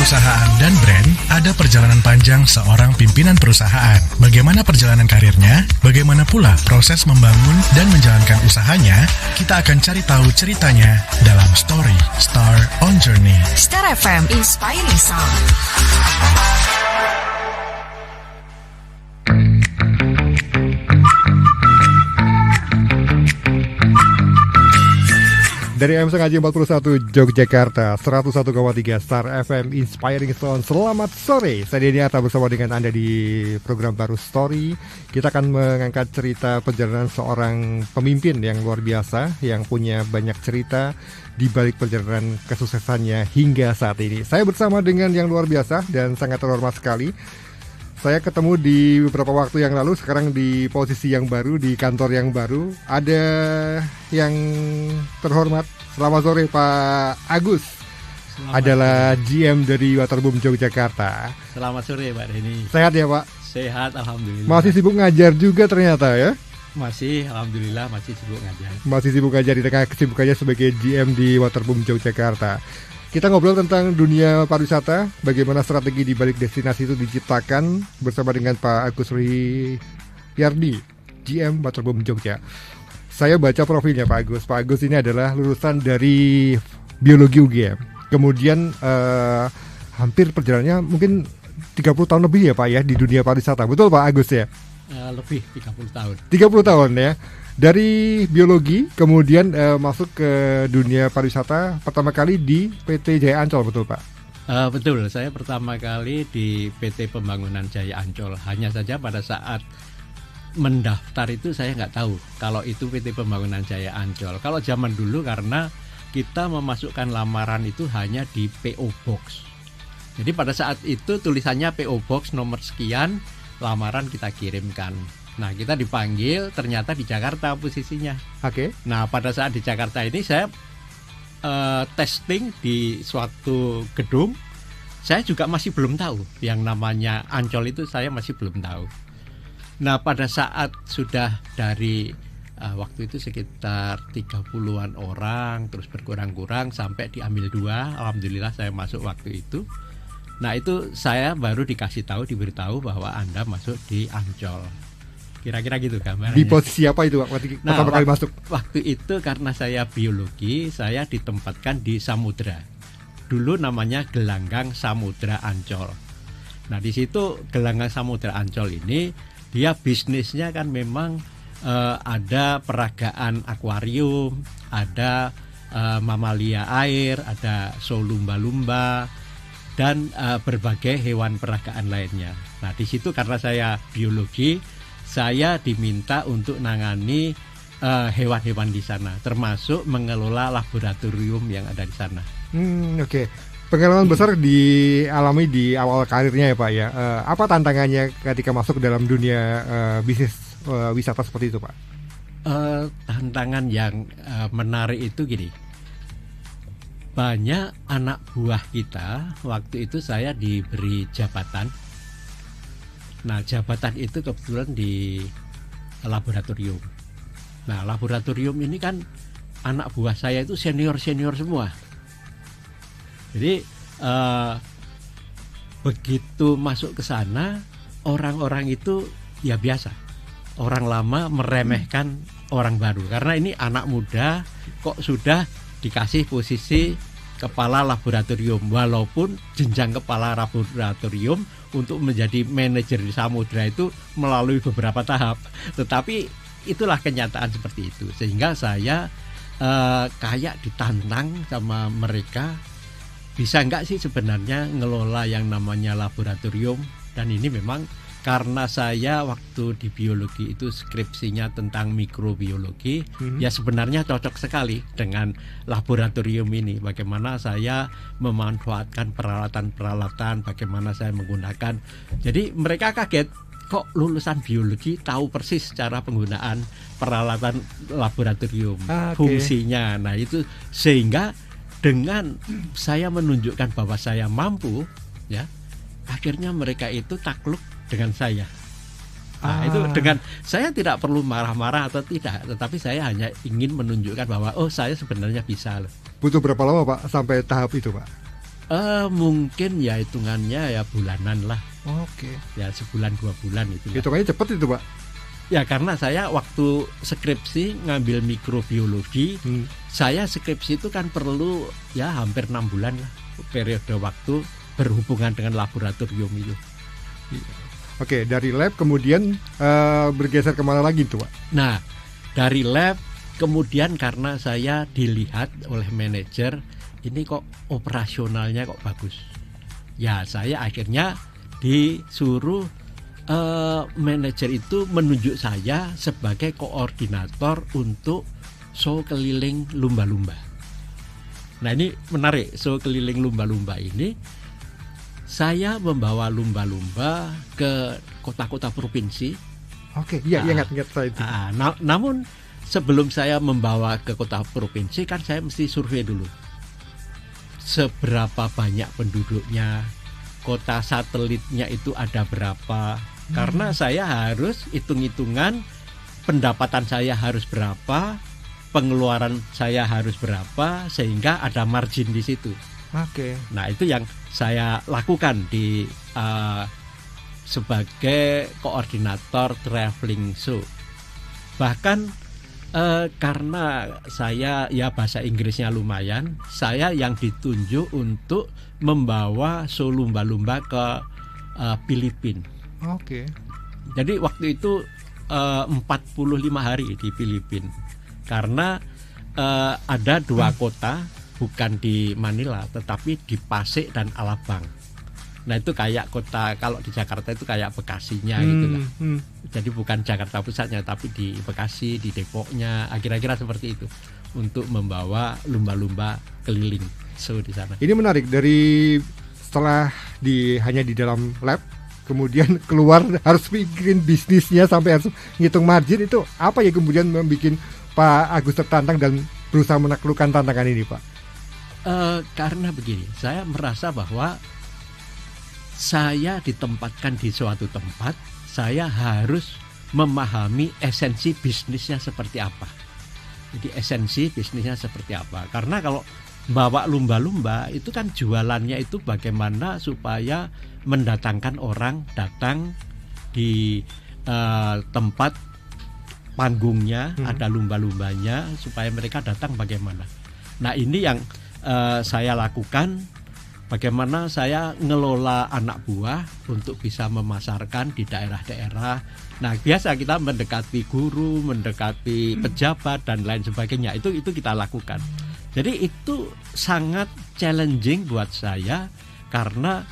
perusahaan dan brand, ada perjalanan panjang seorang pimpinan perusahaan. Bagaimana perjalanan karirnya, bagaimana pula proses membangun dan menjalankan usahanya, kita akan cari tahu ceritanya dalam Story Star on Journey. Star FM Inspiring Sound. Dari MC Ngaji 41 Yogyakarta, 101,3 Star FM Inspiring Sound. Selamat sore, saya Denny Arta bersama dengan Anda di program baru Story. Kita akan mengangkat cerita perjalanan seorang pemimpin yang luar biasa, yang punya banyak cerita di balik perjalanan kesuksesannya hingga saat ini. Saya bersama dengan yang luar biasa dan sangat terhormat sekali. Saya ketemu di beberapa waktu yang lalu, sekarang di posisi yang baru, di kantor yang baru. Ada yang terhormat, selamat sore Pak Agus. Adalah GM dari Waterboom Yogyakarta. Selamat sore Pak Denny. Sehat ya Pak? Sehat, alhamdulillah. Masih sibuk ngajar juga ternyata ya? Masih, alhamdulillah masih sibuk ngajar. Masih sibuk ngajar di tengah kesibukannya sebagai GM di Waterboom Yogyakarta. Kita ngobrol tentang dunia pariwisata, bagaimana strategi di balik destinasi itu diciptakan bersama dengan Pak Agus Riyardi, GM Waterboom Jogja. Saya baca profilnya Pak Agus. Pak Agus ini adalah lulusan dari biologi UGM. Kemudian hampir perjalanannya mungkin 30 tahun lebih ya Pak ya di dunia pariwisata. Betul Pak Agus ya? Lebih 30 tahun. 30 tahun ya. Dari biologi kemudian masuk ke dunia pariwisata pertama kali di PT Jaya Ancol, betul Pak? Betul, saya pertama kali di PT Pembangunan Jaya Ancol. Hanya saja pada saat mendaftar itu saya nggak tahu kalau itu PT Pembangunan Jaya Ancol. Kalau zaman dulu karena kita memasukkan lamaran itu hanya di PO Box. Jadi pada saat itu tulisannya PO Box nomor sekian, lamaran kita kirimkan. Nah, kita dipanggil, ternyata di Jakarta posisinya. Oke. Nah, pada saat di Jakarta ini saya testing di suatu gedung. Saya juga masih belum tahu yang namanya Ancol itu, saya masih belum tahu. Nah, pada saat sudah dari waktu itu sekitar 30-an orang, terus berkurang-kurang sampai diambil 2. Alhamdulillah saya masuk waktu itu. Nah, itu saya baru diberitahu bahwa Anda masuk di Ancol. Kira-kira gitu gambarnya. Di posisi apa itu Pak? Pertama kali masuk? Waktu itu karena saya biologi, saya ditempatkan di Samudra. Dulu namanya Gelanggang Samudra Ancol. Nah di situ Gelanggang Samudra Ancol ini, dia bisnisnya kan memang ada peragaan akuarium, ada mamalia air, ada show lumba-lumba, dan berbagai hewan peragaan lainnya. Nah di situ karena saya biologi, saya diminta untuk nangani hewan-hewan di sana, termasuk mengelola laboratorium yang ada di sana. Oke. Pengalaman besar dialami di awal karirnya ya Pak ya. Apa tantangannya ketika masuk ke dalam dunia bisnis wisata seperti itu Pak? Tantangan yang menarik itu gini. Banyak anak buah kita, waktu itu saya diberi jabatan. Nah, jabatan itu kebetulan di laboratorium. Nah, laboratorium ini kan anak buah saya itu senior-senior semua. Jadi begitu masuk ke sana, orang-orang itu ya biasa. Orang lama meremehkan orang baru. Karena ini anak muda kok sudah dikasih posisi kepala laboratorium, walaupun jenjang kepala laboratorium untuk menjadi manajer di Samudra itu melalui beberapa tahap. Tetapi itulah kenyataan seperti itu. Sehingga saya kayak ditantang sama mereka, bisa nggak sih sebenarnya ngelola yang namanya laboratorium. Dan ini memang karena saya waktu di biologi itu skripsinya tentang mikrobiologi, ya sebenarnya cocok sekali dengan laboratorium ini. Bagaimana saya memanfaatkan peralatan-peralatan, bagaimana saya menggunakan. Jadi mereka kaget, kok lulusan biologi tahu persis cara penggunaan peralatan laboratorium, fungsinya. Nah itu sehingga dengan saya menunjukkan bahwa saya mampu, ya akhirnya mereka itu takluk dengan saya. Nah, itu dengan saya tidak perlu marah-marah atau tidak, tetapi saya hanya ingin menunjukkan bahwa saya sebenarnya bisa. Butuh berapa lama Pak sampai tahap itu Pak? Mungkin ya hitungannya ya bulanan lah, Oke. ya sebulan 2 bulan itu. Hitungannya cepet itu, Pak. Ya karena saya waktu skripsi ngambil mikrobiologi, saya skripsi itu kan perlu ya hampir 6 bulan lah periode waktu berhubungan dengan laboratorium itu. Oke, dari lab kemudian bergeser kemana lagi tuh, Pak? Nah, dari lab kemudian karena saya dilihat oleh manajer, ini kok operasionalnya kok bagus. Ya, saya akhirnya disuruh manajer itu menunjuk saya sebagai koordinator untuk show keliling lumba-lumba. Nah, ini menarik, show keliling lumba-lumba ini saya membawa lumba-lumba ke kota-kota provinsi. Oke, iya ingat saya itu. Namun sebelum saya membawa ke kota provinsi kan saya mesti survei dulu. Seberapa banyak penduduknya, kota satelitnya itu ada berapa. Karena saya harus hitung-hitungan pendapatan saya harus berapa, pengeluaran saya harus berapa, sehingga ada margin di situ. Oke. Nah, itu yang saya lakukan di sebagai koordinator traveling show. Bahkan karena saya ya bahasa Inggrisnya lumayan, saya yang ditunjuk untuk membawa show lumba-lumba ke Filipina. Oke. Jadi waktu itu 45 hari di Filipina. Karena ada 2 kota, bukan di Manila tetapi di Pasig dan Alabang. Nah, itu kayak kota, kalau di Jakarta itu kayak Bekasinya gitu lah. Jadi bukan Jakarta pusatnya tapi di Bekasi, di Depoknya, kira-kira seperti itu, untuk membawa lumba-lumba keliling show di sana. Ini menarik, dari setelah hanya di dalam lab, kemudian keluar harus bikin bisnisnya sampai harus ngitung margin. Itu apa ya kemudian membuat Pak Agus tertantang dan berusaha menaklukkan tantangan ini, Pak? Karena begini, saya merasa bahwa saya ditempatkan di suatu tempat, saya harus memahami esensi bisnisnya seperti apa. Jadi esensi bisnisnya seperti apa. Karena kalau bawa lumba-lumba itu kan jualannya itu bagaimana supaya mendatangkan orang datang di tempat panggungnya, ada lumba-lumbanya, supaya mereka datang bagaimana. Nah, ini yang saya lakukan. Bagaimana saya ngelola anak buah untuk bisa memasarkan di daerah-daerah. Nah, biasa kita mendekati guru, mendekati pejabat dan lain sebagainya. Itu kita lakukan. Jadi itu sangat challenging buat saya karena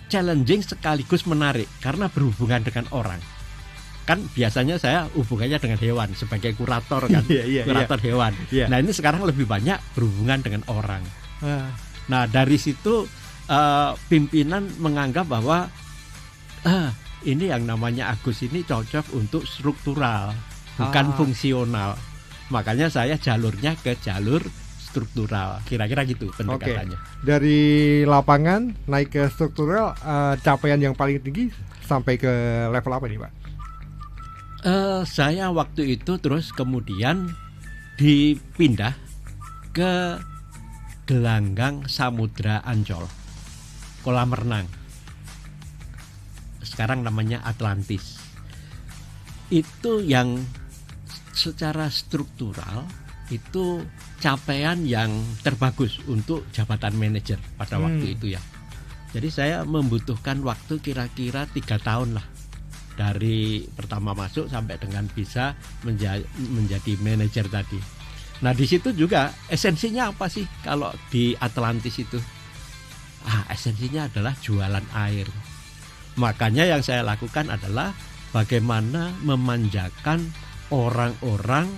challenging sekaligus menarik karena berhubungan dengan orang. Kan biasanya saya hubungannya dengan hewan sebagai kurator kan, kurator hewan. Nah, ini sekarang lebih banyak berhubungan dengan orang. Nah, dari situ pimpinan menganggap bahwa ini yang namanya Agus ini cocok untuk struktural, bukan fungsional. Makanya saya jalurnya ke jalur struktural, kira-kira gitu pendekatannya. Dari lapangan naik ke struktural, capaian yang paling tinggi sampai ke level apa nih, Pak? Saya waktu itu terus kemudian dipindah ke Gelanggang Samudra Ancol, kolam renang. Sekarang namanya Atlantis. Itu yang secara struktural itu capaian yang terbagus untuk jabatan manajer pada waktu itu ya. Jadi saya membutuhkan waktu kira-kira 3 tahun lah, dari pertama masuk sampai dengan bisa menjadi manajer tadi. Nah, di situ juga esensinya apa sih kalau di Atlantis itu? Esensinya adalah jualan air. Makanya yang saya lakukan adalah bagaimana memanjakan orang-orang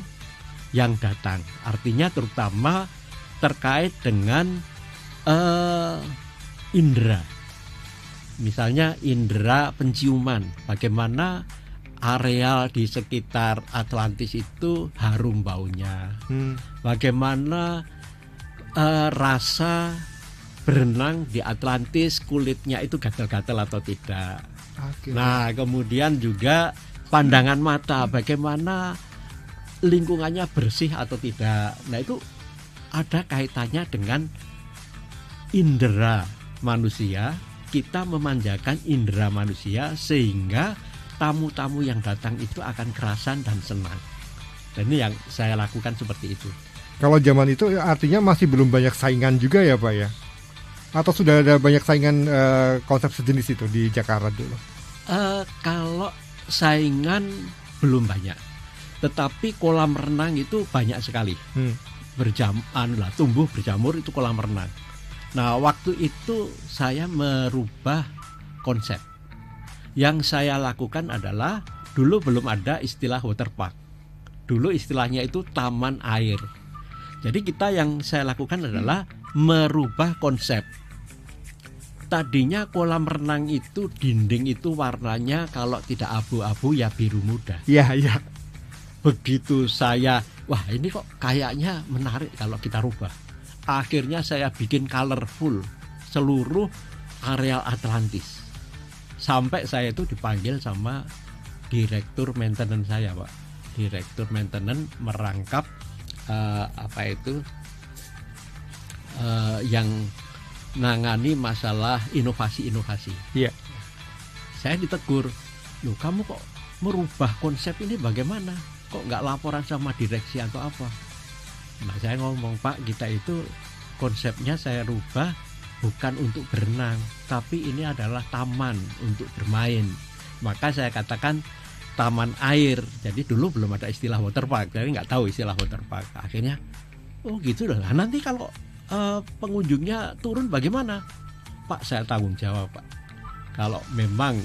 yang datang. Artinya terutama terkait dengan indera. Misalnya indera penciuman. Bagaimana areal di sekitar Atlantis itu harum baunya. Bagaimana rasa berenang di Atlantis, kulitnya itu gatal-gatal atau tidak. Nah, kemudian juga pandangan mata, bagaimana lingkungannya bersih atau tidak. Nah, itu ada kaitannya dengan indera manusia, kita memanjakan indera manusia sehingga tamu-tamu yang datang itu akan kerasan dan senang. Dan ini yang saya lakukan seperti itu. Kalau zaman itu artinya masih belum banyak saingan juga ya Pak ya? Atau sudah ada banyak saingan konsep sejenis itu di Jakarta dulu? Kalau saingan belum banyak, tetapi kolam renang itu banyak sekali. Tumbuh berjamur itu kolam renang. Nah, waktu itu saya merubah konsep. Yang saya lakukan adalah dulu belum ada istilah waterpark. Dulu istilahnya itu taman air. Jadi yang saya lakukan adalah merubah konsep. Tadinya kolam renang itu dinding itu warnanya kalau tidak abu-abu ya biru muda. Iya. Begitu saya, wah ini kok kayaknya menarik kalau kita rubah. Akhirnya saya bikin colorful seluruh areal Atlantis. Sampai saya itu dipanggil sama direktur maintenance saya, Pak. Direktur maintenance merangkap yang nangani masalah inovasi-inovasi. Iya. Saya ditegur, loh kamu kok merubah konsep ini bagaimana? Kok nggak laporan sama direksi atau apa? Nah saya ngomong, Pak, kita itu konsepnya saya rubah bukan untuk berenang, tapi ini adalah taman untuk bermain. Maka saya katakan taman air. Jadi dulu belum ada istilah waterpark, jadi nggak tahu istilah waterpark. Akhirnya, oh gitu loh. Nah, nanti kalau pengunjungnya turun bagaimana? Pak, saya tanggung jawab, Pak. Kalau memang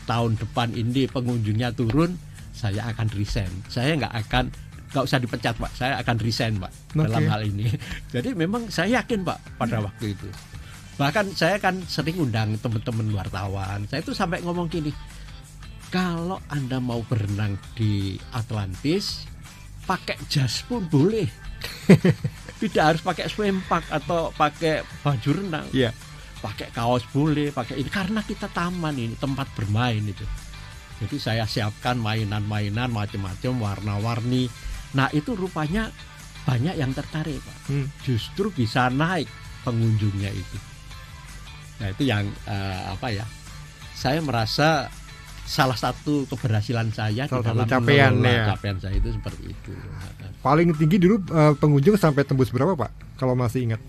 tahun depan ini pengunjungnya turun, saya akan resign. Saya nggak usah dipecat, Pak. Saya akan resign, Pak, dalam hal ini. Jadi memang saya yakin, Pak, pada waktu itu. Bahkan saya kan sering undang teman-teman wartawan. Saya itu sampai ngomong gini, kalau Anda mau berenang di Atlantis, pakai jas pun boleh. Tidak harus pakai swimpak atau pakai baju renang. Iya. Pakai kaos boleh, pakai ini karena kita taman ini, tempat bermain itu. Jadi saya siapkan mainan-mainan macam-macam, warna-warni. Nah, itu rupanya banyak yang tertarik, Pak. Justru bisa naik pengunjungnya itu. Nah, itu yang saya merasa salah satu keberhasilan saya di dalam capaian saya itu seperti itu. Paling tinggi dulu pengunjung sampai tembus berapa, Pak? Kalau masih ingat?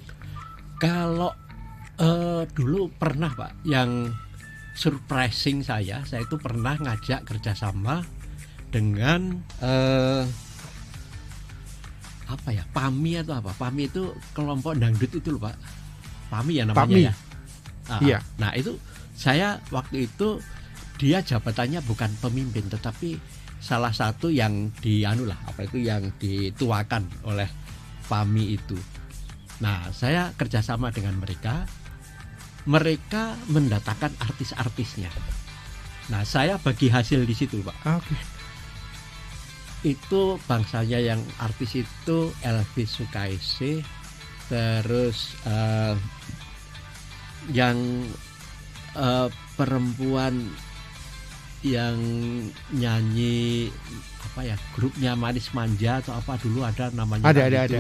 Kalau dulu pernah, Pak, yang surprising saya itu pernah ngajak kerjasama dengan PAMI atau apa? PAMI itu kelompok dangdut itu loh, Pak. PAMI ya namanya. PAMI. Ya. Iya. Nah, itu saya waktu itu dia jabatannya bukan pemimpin, tetapi salah satu yang yang dituakan oleh PAMI itu. Nah, saya kerjasama dengan mereka mendatangkan artis-artisnya. Nah, saya bagi hasil di situ, Pak. Oke. Itu bangsanya yang artis itu Elvi Sukaesih, terus yang perempuan yang nyanyi grupnya Manis Manja atau apa dulu ada namanya. Ada.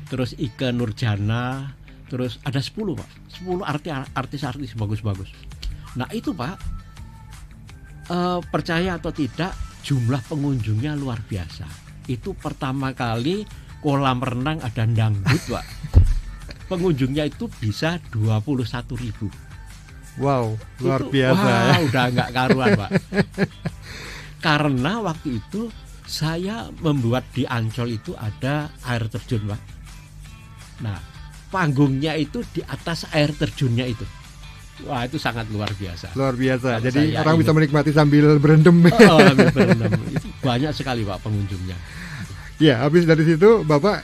Terus Ike Nurjana, terus ada 10, Pak. 10 artis-artis bagus-bagus. Nah, itu, Pak, percaya atau tidak, jumlah pengunjungnya luar biasa. Itu pertama kali kolam renang ada dangdut, Pak. Pengunjungnya itu bisa 21.000. Wow, luar biasa. Wah, udah nggak karuan, Pak. Karena waktu itu saya membuat di Ancol itu ada air terjun, Pak. Nah, panggungnya itu di atas air terjunnya itu. Wah, itu sangat luar biasa. Luar biasa. Kalau jadi orang bisa menikmati sambil berendam. Sambil berendam. Itu banyak sekali, Pak, pengunjungnya. Ya, habis dari situ Bapak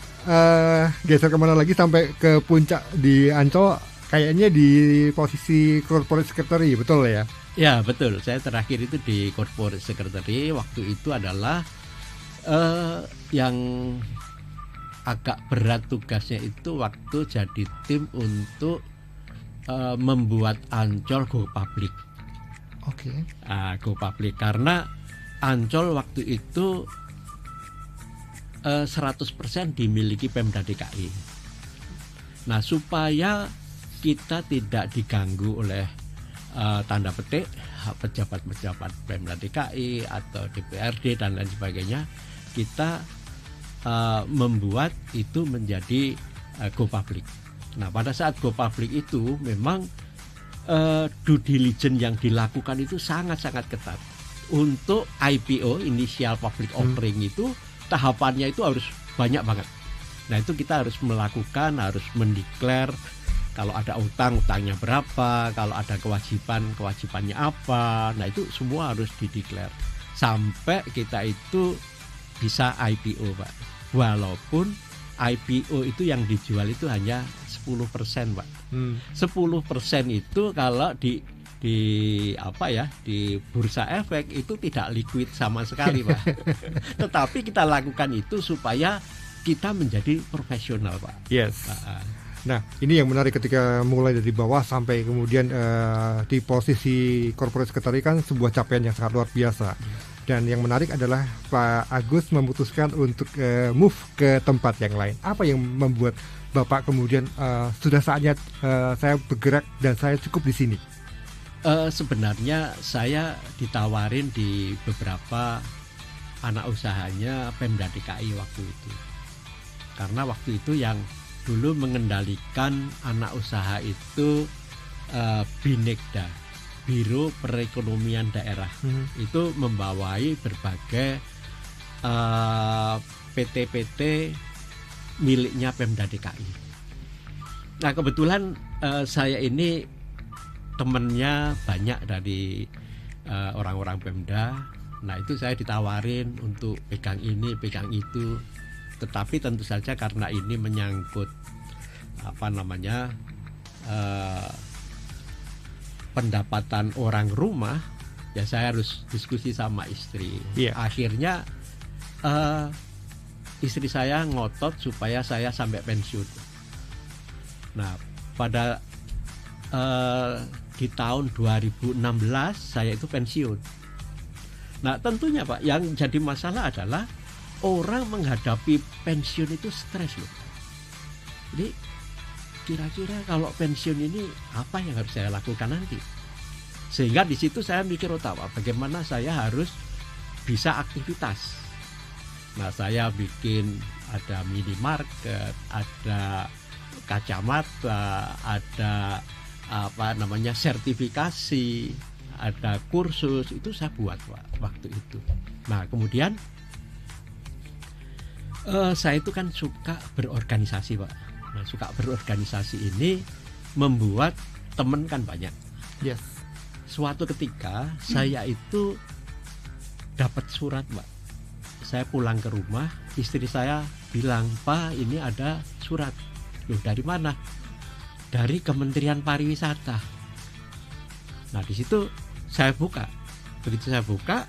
geser kemana lagi sampai ke puncak di Ancol? Kayaknya di posisi corporate secretary, betul ya? Ya, betul. Saya terakhir itu di corporate secretary. Waktu itu adalah yang agak berat tugasnya itu waktu jadi tim untuk membuat Ancol go public. Oke. Go public karena Ancol waktu itu 100% dimiliki Pemda DKI. Nah, supaya kita tidak diganggu oleh tanda petik pejabat-pejabat Pemda DKI atau DPRD dan lain sebagainya. Kita membuat itu menjadi go public. Nah, pada saat go public itu memang due diligence yang dilakukan itu sangat-sangat ketat. Untuk IPO, initial public offering itu tahapannya itu harus banyak banget. Nah, itu kita harus melakukan, harus mendeklar kalau ada utangnya berapa, kalau ada kewajibannya apa. Nah, itu semua harus dideklar sampai kita itu bisa IPO, Pak. Walaupun IPO itu yang dijual itu hanya 10%, Pak. 10% itu kalau di bursa efek itu tidak liquid sama sekali, Pak. Tetapi kita lakukan itu supaya kita menjadi profesional, Pak. Yes. Nah, ini yang menarik ketika mulai dari bawah sampai kemudian di posisi corporate secretary kan sebuah capaian yang sangat luar biasa. Dan yang menarik adalah Pak Agus memutuskan untuk move ke tempat yang lain. Apa yang membuat Bapak kemudian sudah saatnya saya bergerak dan saya cukup di sini? Sebenarnya saya ditawarin di beberapa anak usahanya Pemda DKI waktu itu. Karena waktu itu yang dulu mengendalikan anak usaha itu Binekda, Biro Perekonomian Daerah. Itu membawai berbagai PT-PT miliknya Pemda DKI. Nah, kebetulan saya ini temennya banyak dari orang-orang Pemda. Nah, itu saya ditawarin untuk pegang ini, pegang itu. Tetapi tentu saja karena ini menyangkut pendapatan orang rumah, ya saya harus diskusi sama istri. Akhirnya istri saya ngotot supaya saya sampai pensiun. Nah, pada di tahun 2016 saya itu pensiun. Nah, tentunya, Pak, yang jadi masalah adalah orang menghadapi pensiun itu stres loh. Jadi kira-kira kalau pensiun ini apa yang harus saya lakukan nanti? Sehingga di situ saya mikir bagaimana saya harus bisa aktivitas. Nah, saya bikin ada minimarket, ada kacamata, ada sertifikasi, ada kursus, itu saya buat, Pak, waktu itu. Nah, kemudian saya itu kan suka berorganisasi, Pak. Nah, suka berorganisasi ini membuat teman kan banyak. Yes. Suatu ketika saya itu dapat surat, Pak. Saya pulang ke rumah, istri saya bilang, "Pak, ini ada surat." Loh, dari mana? Dari Kementerian Pariwisata. Nah, di situ saya buka. Begitu saya buka,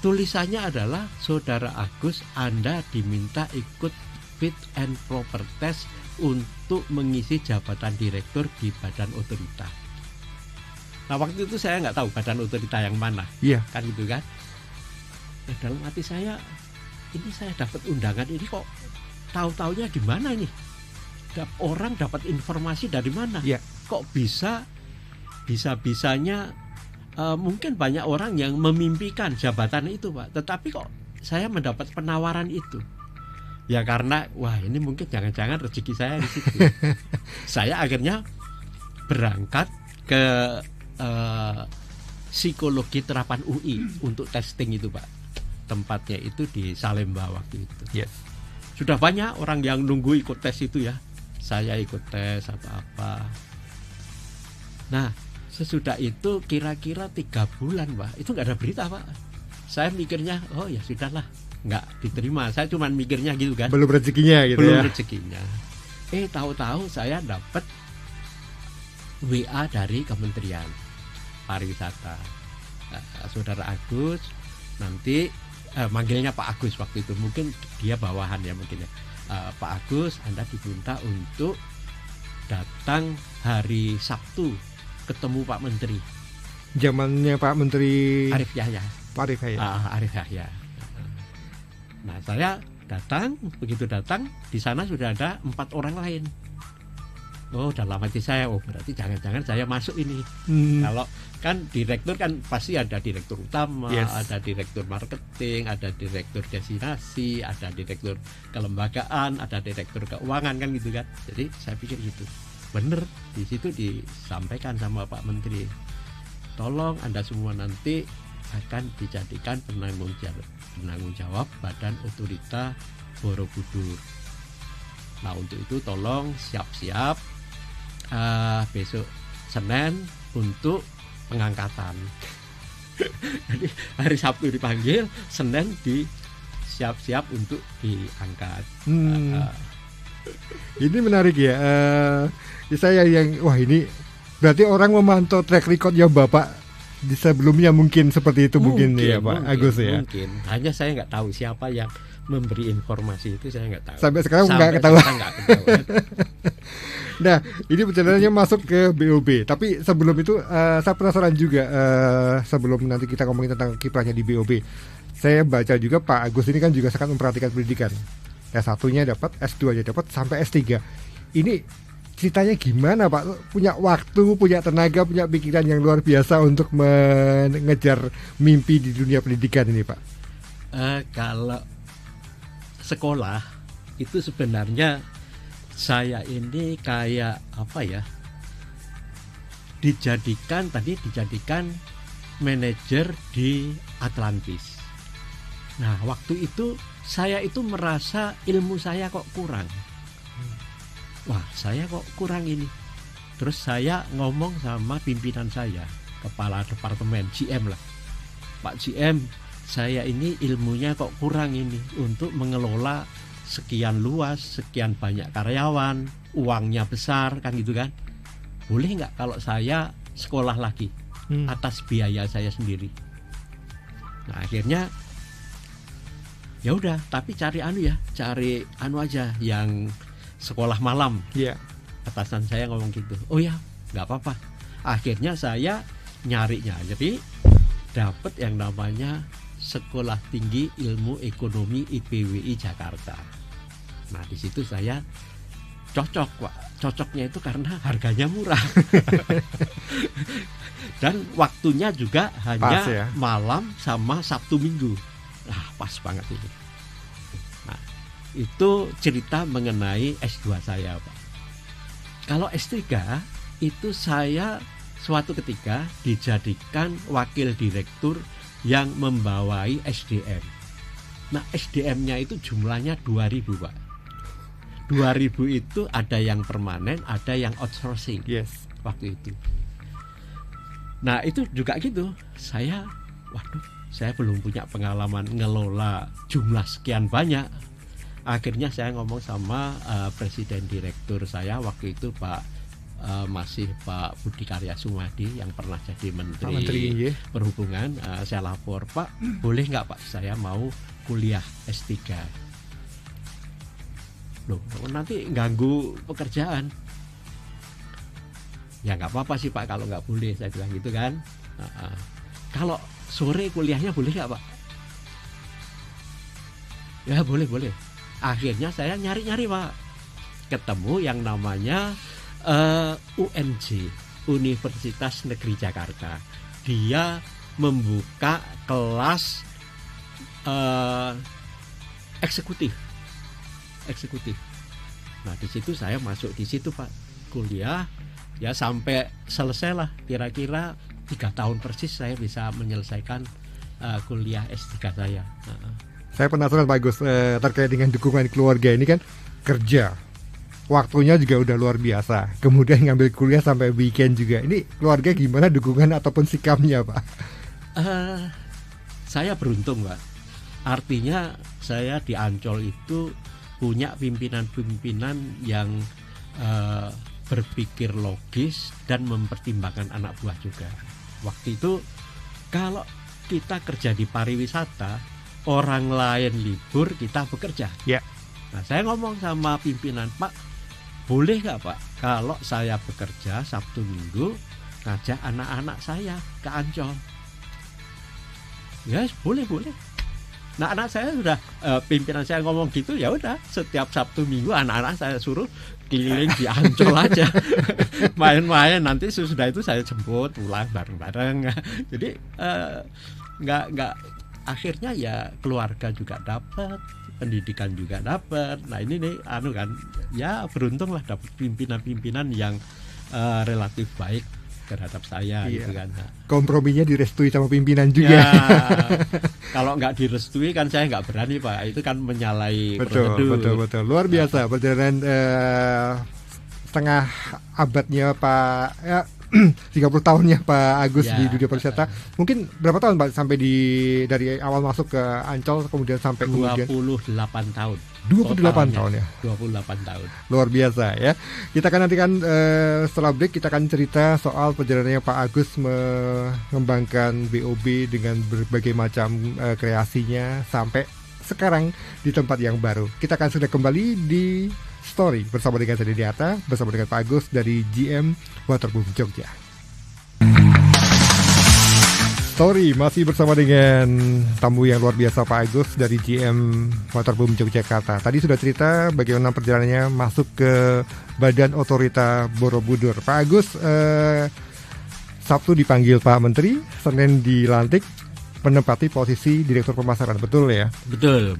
tulisannya adalah, "Saudara Agus, Anda diminta ikut fit and proper test untuk mengisi jabatan direktur di badan otorita." Nah, waktu itu saya nggak tahu badan otorita yang mana. Iya. Kan gitu kan. Nah, dalam hati saya, ini saya dapat undangan ini kok tahu-taunya di mana ini? Orang dapat informasi dari mana? Ya. Kok bisa-bisanya mungkin banyak orang yang memimpikan jabatan itu, Pak. Tetapi kok saya mendapat penawaran itu? Ya karena ini mungkin jangan-jangan rezeki saya di situ. Saya akhirnya berangkat ke psikologi terapan UI untuk testing itu, Pak. Tempatnya itu di Salemba waktu itu. Yes. Sudah banyak orang yang nunggu ikut tes itu ya. Saya ikut tes apa-apa. Nah, sesudah itu kira-kira 3 bulan, Pak. Itu nggak ada berita, Pak. Saya mikirnya, oh ya sudahlah, nggak diterima. Saya cuma mikirnya gitu kan. Belum rezekinya gitu. Belum ya. rezekinya. Tahu-tahu saya dapat WA dari Kementerian Pariwisata. Saudara Agus, nanti manggilnya Pak Agus waktu itu. Mungkin dia bawahan ya mungkin ya. Pak Agus, Anda diminta untuk datang hari Sabtu ketemu Pak Menteri. Zamannya Pak Menteri Arief Yahya. Arief Yahya. Arief Yahya. Nah, saya datang, begitu datang di sana sudah ada 4 orang lain. Oh, dalam hati saya, oh berarti jangan-jangan saya masuk ini. Kalau kan direktur kan pasti ada direktur utama, Yes. ada direktur marketing, ada direktur destinasi, ada direktur kelembagaan, ada direktur keuangan kan gitu kan. Jadi saya pikir gitu. Bener, di situ disampaikan sama Pak Menteri. Tolong Anda semua nanti akan dijadikan penanggung jawab Badan Otorita Borobudur. Nah, untuk itu tolong siap-siap besok Senin untuk pengangkatan. Jadi hari Sabtu dipanggil, Senin siap-siap untuk diangkat. Ini menarik ya. Saya yang wah ini berarti orang memantau track recordnya Bapak di sebelumnya mungkin seperti itu mungkin ya Pak Agus ya. Mungkin. Hanya saya nggak tahu siapa yang memberi informasi itu, saya nggak tahu. Sampai sekarang nggak ketahuan. Nggak ketahuan. Nah, ini perjalanannya masuk ke BOB. Tapi sebelum itu saya penasaran juga sebelum nanti kita ngomongin tentang kiprahnya di BOB. Saya baca juga Pak Agus ini kan juga sangat memperhatikan pendidikan. S1-nya dapat, S2-nya dapat, sampai S3. Ini ceritanya gimana Pak? Punya waktu, punya tenaga, punya pikiran yang luar biasa untuk mengejar mimpi di dunia pendidikan ini Pak. Kalau sekolah itu sebenarnya saya ini kayak apa ya, dijadikan manajer di Atlantis. Nah, waktu itu saya itu merasa ilmu saya kok kurang. Wah, saya kok kurang ini. Terus saya ngomong sama pimpinan saya, kepala departemen GM lah. Pak GM, saya ini ilmunya kok kurang ini untuk mengelola sekian luas, sekian banyak karyawan, uangnya besar kan gitu kan. Boleh nggak kalau saya sekolah lagi atas biaya saya sendiri? Nah, akhirnya ya udah, tapi cari anu aja yang sekolah malam. Iya. Atasan saya ngomong gitu. Oh ya, nggak apa-apa. Akhirnya saya nyarinya, jadi dapat yang namanya Sekolah Tinggi Ilmu Ekonomi IPWI Jakarta. Nah, di situ saya cocok, Pak. Cocoknya itu karena harganya murah. Dan waktunya juga hanya Pas, ya? malam sama Sabtu Minggu. Nah, pas banget ini. Nah, itu cerita mengenai S2 saya, Pak. Kalau S3 itu saya suatu ketika dijadikan wakil direktur yang membawai SDM. Nah, SDM-nya itu jumlahnya 2.000, Pak. 2.000 itu ada yang permanen, ada yang outsourcing. Yes. Waktu itu. Nah, itu juga gitu. Saya belum punya pengalaman ngelola jumlah sekian banyak. Akhirnya saya ngomong sama presiden direktur saya waktu itu masih Pak Budi Karya Sumadi yang pernah jadi Menteri Perhubungan. Saya lapor, Pak, boleh nggak Pak saya mau kuliah S3? Loh, nanti ganggu pekerjaan. Ya nggak apa-apa sih Pak kalau nggak boleh, saya bilang gitu kan. Kalau sore kuliahnya boleh nggak Pak? Ya boleh. Akhirnya saya nyari Pak, ketemu yang namanya UNJ, Universitas Negeri Jakarta. Dia membuka kelas eksekutif. Nah, di situ saya masuk di situ Pak, kuliah ya sampai selesai lah, kira-kira 3 tahun persis saya bisa menyelesaikan kuliah S3 saya. Saya penasaran Pak Agus terkait dengan dukungan keluarga ini kan, kerja waktunya juga udah luar biasa, kemudian ngambil kuliah sampai weekend juga. Ini keluarga gimana dukungan ataupun sikapnya Pak? Saya beruntung Pak, artinya saya di Ancol itu punya pimpinan-pimpinan yang berpikir logis dan mempertimbangkan anak buah juga. Waktu itu kalau kita kerja di pariwisata, orang lain libur, kita bekerja. Ya. Nah, saya ngomong sama pimpinan, Pak, boleh nggak Pak kalau saya bekerja Sabtu Minggu ngajak anak-anak saya ke Ancol? Ya, boleh. Nah, anak saya sudah pimpinan saya ngomong gitu, ya udah setiap Sabtu Minggu anak-anak saya suruh keliling di Ancol aja main-main, nanti sesudah itu saya jemput pulang bareng-bareng. Jadi nggak akhirnya ya keluarga juga dapat, pendidikan juga dapat. Nah ini nih kan ya beruntung lah dapat pimpinan-pimpinan yang relatif baik terhadap saya gitu kan. Komprominya direstui sama pimpinan juga. Ya, kalau nggak direstui kan saya nggak berani Pak, itu kan menyalahi prosedur. Betul. Luar biasa perjalanan setengah abadnya Pak 30 tahunnya Pak Agus di dunia pariwisata. Mungkin berapa tahun Pak sampai dari awal masuk ke Ancol kemudian sampai 28 tahun. 28 tahun ya. 28 tahun. Luar biasa ya. Kita akan nantikan setelah break kita akan cerita soal perjalanannya Pak Agus mengembangkan BOB dengan berbagai macam kreasinya sampai sekarang di tempat yang baru. Kita akan sudah kembali di Story bersama dengan saya Diata, bersama dengan Pak Agus dari GM Waterboom Jogja. Story masih bersama dengan tamu yang luar biasa Pak Agus dari GM Waterboom Yogyakarta. Tadi sudah cerita bagaimana perjalanannya masuk ke Badan Otorita Borobudur. Pak Agus Sabtu dipanggil Pak Menteri, Senin dilantik menempati posisi Direktur Pemasaran, betul ya? Betul.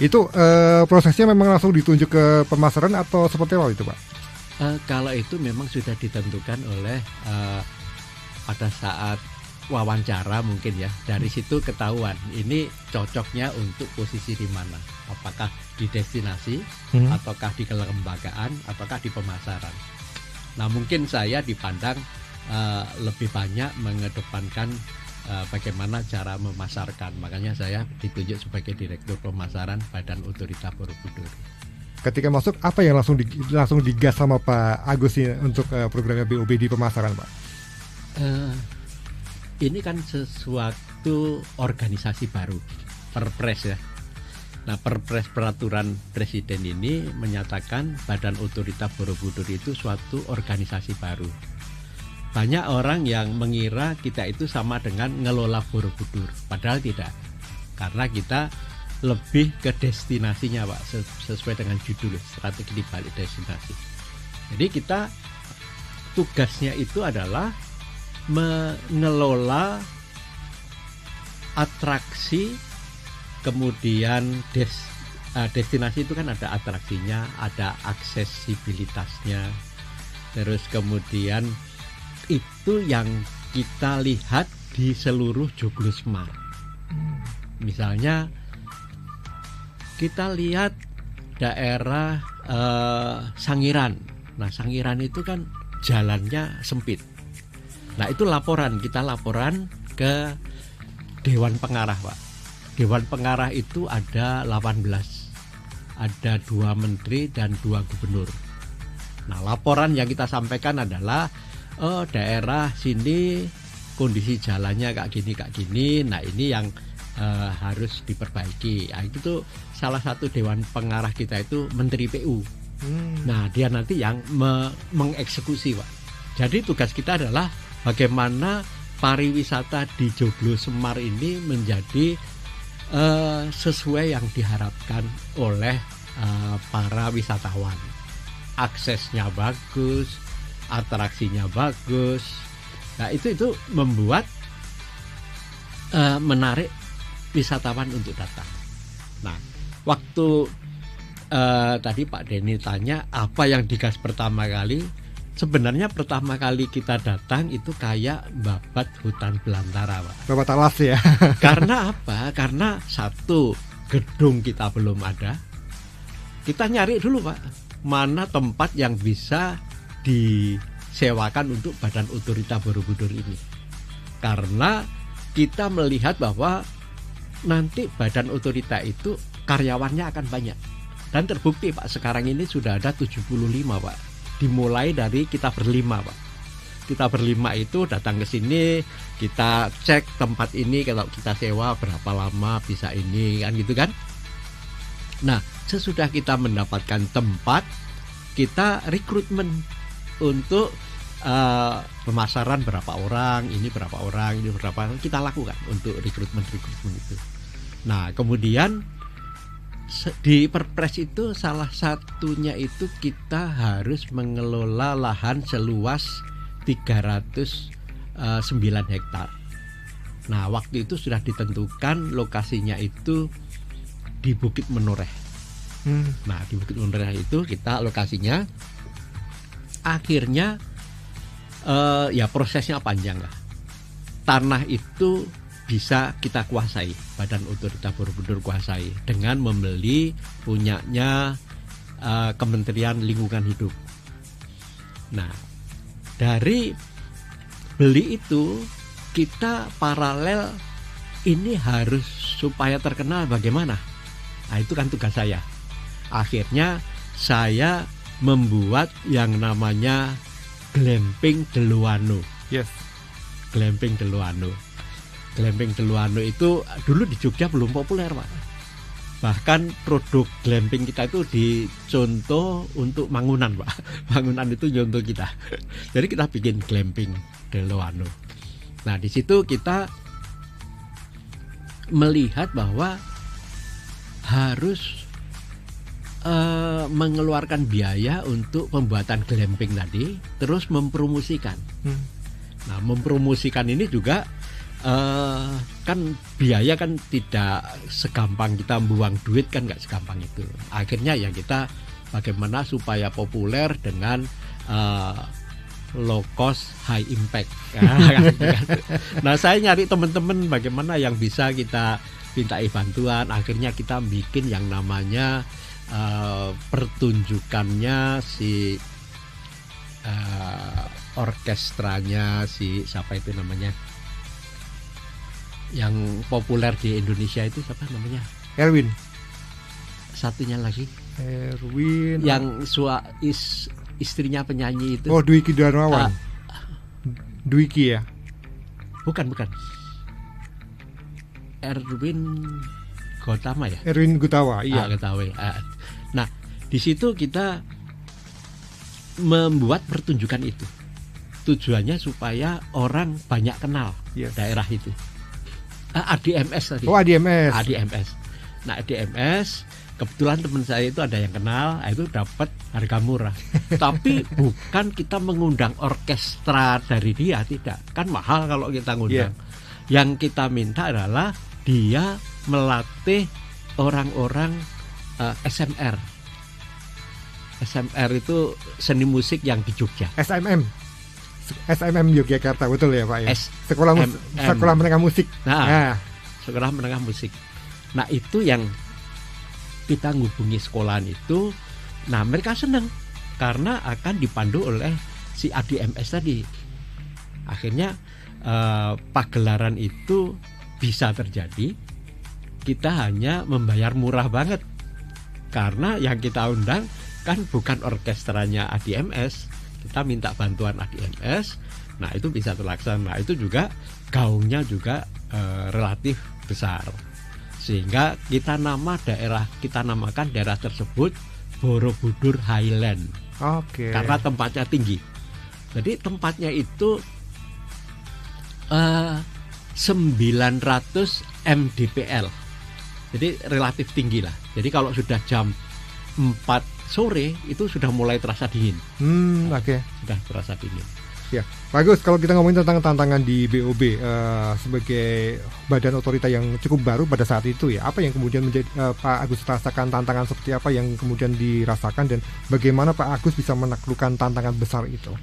Itu prosesnya memang langsung ditunjuk ke pemasaran atau seperti apa itu Pak? Kalau itu memang sudah ditentukan oleh pada saat wawancara mungkin ya, dari situ ketahuan ini cocoknya untuk posisi di mana, apakah di destinasi, ataukah di kelembagaan, ataukah di pemasaran. Nah mungkin saya dipandang lebih banyak mengedepankan bagaimana cara memasarkan, makanya saya ditunjuk sebagai Direktur Pemasaran Badan Otorita Borobudur. Ketika masuk apa yang langsung digas sama Pak Agus ini untuk programnya BOB di pemasaran Pak? Ini kan sesuatu organisasi baru, Perpres ya. Nah, Perpres peraturan Presiden ini menyatakan Badan Otorita Borobudur itu suatu organisasi baru. Banyak orang yang mengira kita itu sama dengan ngelola Borobudur, padahal tidak. Karena kita lebih ke destinasinya Pak, sesuai dengan judul strategi di balik destinasi. Jadi kita tugasnya itu adalah mengelola atraksi, kemudian destinasi itu kan ada atraksinya, ada aksesibilitasnya, terus kemudian itu yang kita lihat di seluruh Joglo Semar. Misalnya kita lihat daerah Sangiran. Nah Sangiran itu kan jalannya sempit. Nah itu kita laporan ke Dewan Pengarah Pak. Dewan Pengarah itu ada 18, ada 2 menteri dan 2 gubernur. Nah laporan yang kita sampaikan adalah daerah sini kondisi jalannya kayak gini. Nah ini yang harus diperbaiki. Nah, itu tuh salah satu Dewan Pengarah kita itu Menteri PU. Nah dia nanti yang mengeksekusi Pak. Jadi tugas kita adalah bagaimana pariwisata di Joglo Semar ini menjadi sesuai yang diharapkan oleh para wisatawan. Aksesnya bagus, atraksinya bagus. Nah itu membuat menarik wisatawan untuk datang. Nah waktu tadi Pak Denny tanya apa yang digas pertama kali. Sebenarnya pertama kali kita datang itu kayak babat hutan belantara Pak. Babat alas ya. Karena apa? Karena satu, gedung kita belum ada. Kita nyari dulu Pak, mana tempat yang bisa disewakan untuk Badan Otorita Borobudur ini. Karena kita melihat bahwa nanti Badan Otorita itu karyawannya akan banyak. Dan terbukti Pak, sekarang ini sudah ada 75 Pak. Dimulai dari kita berlima Pak. Kita berlima itu datang ke sini, kita cek tempat ini, kalau kita sewa berapa lama bisa ini kan gitu kan. Nah sesudah kita mendapatkan tempat, kita rekrutmen untuk pemasaran berapa orang, ini berapa orang, ini berapa orang, kita lakukan untuk rekrutmen itu. Nah, kemudian di Perpres itu salah satunya itu kita harus mengelola lahan seluas 309 hektar. Nah, waktu itu sudah ditentukan lokasinya itu di Bukit Menoreh. Nah, di Bukit Menoreh itu kita lokasinya. Akhirnya ya prosesnya panjang lah. Tanah itu bisa kita kuasai, Badan Otorita Borobudur kuasai dengan membeli punyanya Kementerian Lingkungan Hidup. Nah, dari beli itu kita paralel ini harus supaya terkenal bagaimana. Nah, itu kan tugas saya. Akhirnya saya membuat yang namanya Glamping Deloano. Yes. Glamping Deloano. Glamping Deloano itu dulu di Jogja belum populer, Pak. Bahkan produk glamping kita itu dicontoh untuk Mangunan, Pak. Mangunan itu contoh kita. Jadi kita bikin Glamping Deloano. Nah, di situ kita melihat bahwa harus mengeluarkan biaya untuk pembuatan glamping tadi, terus mempromosikan. Nah, mempromosikan ini juga kan biaya kan tidak segampang kita buang duit, kan nggak segampang itu. Akhirnya ya kita bagaimana supaya populer dengan low cost high impact. Nah, saya nyari teman-teman bagaimana yang bisa kita mintai bantuan. Akhirnya kita bikin yang namanya pertunjukannya si orkestranya si siapa itu namanya yang populer di Indonesia itu siapa namanya? Erwin. Satunya lagi Erwin yang istrinya penyanyi itu. Oh, Dwiki Darmawan. Dwiki ya? Bukan. Erwin Gotama ya? Erwin Gutawa, iya. Gutawa. Nah, di situ kita membuat pertunjukan itu. Tujuannya supaya orang banyak kenal daerah itu. ADMS tadi. Oh, ADMS. Nah, ADMS kebetulan teman saya itu ada yang kenal, itu dapat harga murah. Tapi bukan kita mengundang orkestra dari dia, tidak. Kan mahal kalau kita ngundang. Yang kita minta adalah dia melatih orang-orang SMR. SMR itu seni musik yang di Jogja. SMM Yogyakarta, betul ya Pak ya? Sekolah menengah musik. Nah, sekolah menengah musik. Nah, itu yang kita ngubungi sekolahan itu. Nah, mereka senang karena akan dipandu oleh si ADMS tadi. Akhirnya pagelaran itu bisa terjadi. Kita hanya membayar murah banget karena yang kita undang kan bukan orkestranya ADMS. Kita minta bantuan ADMS. Nah, itu bisa terlaksana. Nah, itu juga gaungnya juga relatif besar. Sehingga kita namakan daerah tersebut Borobudur Highland. Oke. Karena tempatnya tinggi. Jadi tempatnya itu 900 mdpl. Jadi relatif tinggi lah. Jadi kalau sudah jam 4 sore itu sudah mulai terasa dingin. Oke. Sudah terasa dingin. Ya, bagus. Kalau kita ngomongin tentang tantangan di BOB sebagai badan otorita yang cukup baru pada saat itu ya, apa yang kemudian menjadi Pak Agus rasakan, tantangan seperti apa yang kemudian dirasakan, dan bagaimana Pak Agus bisa menaklukkan tantangan besar itu?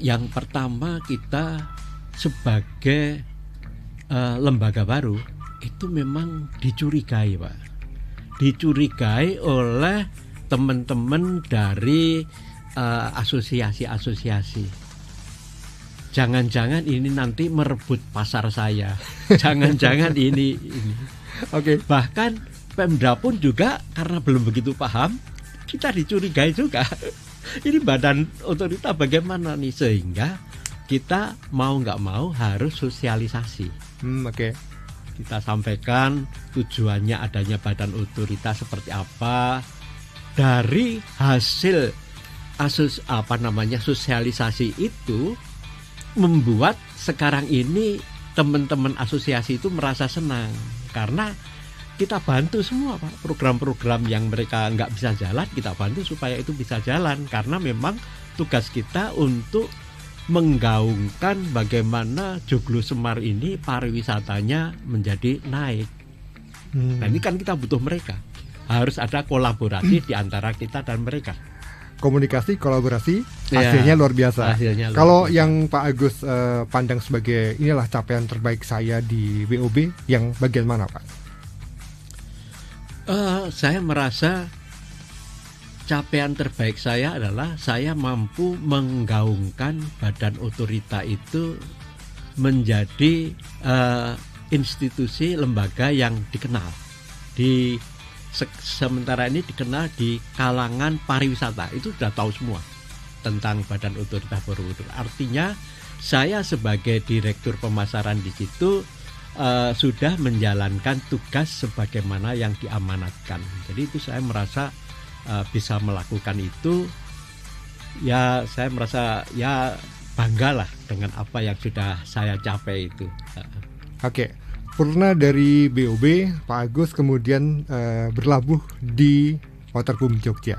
Yang pertama, kita sebagai lembaga baru itu memang dicurigai, Pak. Dicurigai oleh teman-teman dari asosiasi-asosiasi. Jangan-jangan ini nanti merebut pasar saya. Jangan-jangan ini. Oke. Bahkan Pemda pun juga karena belum begitu paham, kita dicurigai juga. Ini badan otorita bagaimana nih, sehingga kita mau nggak mau harus sosialisasi. Oke. Kita sampaikan tujuannya adanya badan otorita seperti apa. Dari hasil sosialisasi itu membuat sekarang ini teman-teman asosiasi itu merasa senang karena kita bantu semua Pak, program-program yang mereka nggak bisa jalan kita bantu supaya itu bisa jalan, karena memang tugas kita untuk menggaungkan bagaimana Joglo Semar ini pariwisatanya menjadi naik. Nah ini kan kita butuh mereka, harus ada kolaborasi di antara kita dan mereka. Komunikasi, kolaborasi, hasilnya luar biasa. Hasilnya luar Kalau biasa. yang Pak Agus pandang sebagai inilah capaian terbaik saya di WOB, yang bagian mana Pak? Saya merasa capaian terbaik saya adalah saya mampu menggaungkan badan otorita itu menjadi institusi lembaga yang dikenal sementara ini dikenal di kalangan pariwisata, itu sudah tahu semua tentang badan otorita Borobudur. Artinya saya sebagai direktur pemasaran di situ sudah menjalankan tugas sebagaimana yang diamanatkan. Jadi itu saya merasa bisa melakukan itu, ya saya merasa ya banggalah dengan apa yang sudah saya capai itu. Oke, purna dari BOB, Pak Agus kemudian berlabuh di Waterboom Jogja.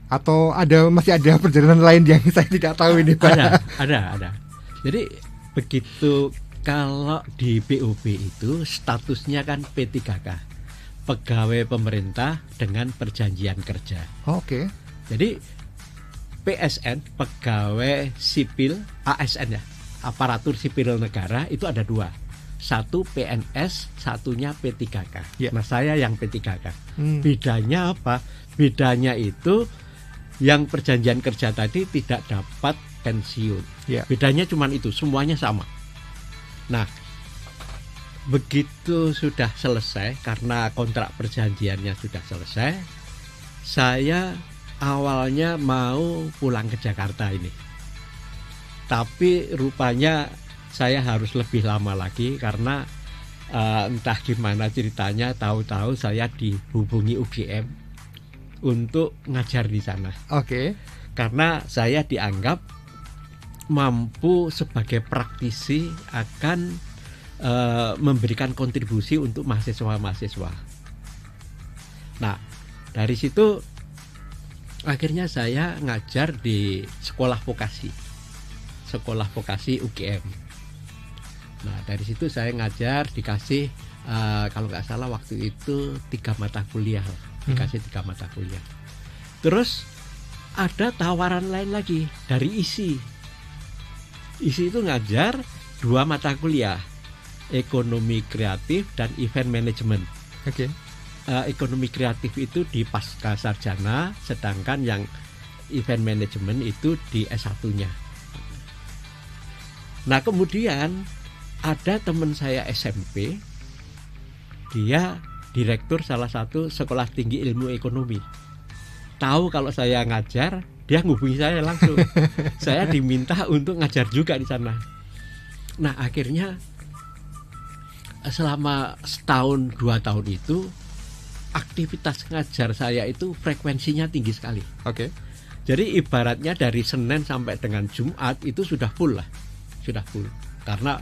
Atau masih ada perjalanan lain yang saya tidak tahu ini Pak? Ada. Jadi begitu, kalau di BOB itu statusnya kan P3K, pegawai pemerintah dengan perjanjian kerja. Oke. Jadi PSN, pegawai sipil, ASN ya, aparatur sipil negara itu ada dua. Satu PNS, satunya P3K. Yeah. Nah saya yang P3K. Bedanya apa? Bedanya itu yang perjanjian kerja tadi tidak dapat pensiun. Yeah. Bedanya cuma itu, semuanya sama. Nah, begitu sudah selesai, karena kontrak perjanjiannya sudah selesai, saya awalnya mau pulang ke Jakarta ini. Tapi rupanya saya harus lebih lama lagi karena entah gimana ceritanya, tahu-tahu saya dihubungi UGM untuk ngajar di sana. Oke. Karena saya dianggap mampu sebagai praktisi akan memberikan kontribusi untuk mahasiswa-mahasiswa. Nah, dari situ akhirnya saya ngajar di sekolah vokasi UGM. Nah, dari situ saya ngajar, dikasih kalau nggak salah waktu itu 3 mata kuliah. Dikasih 3 mata kuliah. Terus ada tawaran lain lagi dari ISI. ISI itu ngajar 2 mata kuliah, ekonomi kreatif dan event management. Oke. Ekonomi kreatif itu di pasca sarjana, sedangkan yang event management itu di S1-nya. Nah, kemudian ada teman saya SMP, dia direktur salah satu sekolah tinggi ilmu ekonomi. Tahu kalau saya ngajar, dia ngubungi saya langsung. Saya diminta untuk ngajar juga di sana. Nah, akhirnya selama setahun 2 tahun itu aktivitas ngajar saya itu frekuensinya tinggi sekali. Oke. Jadi ibaratnya dari Senin sampai dengan Jumat itu sudah full lah. Sudah full. Karena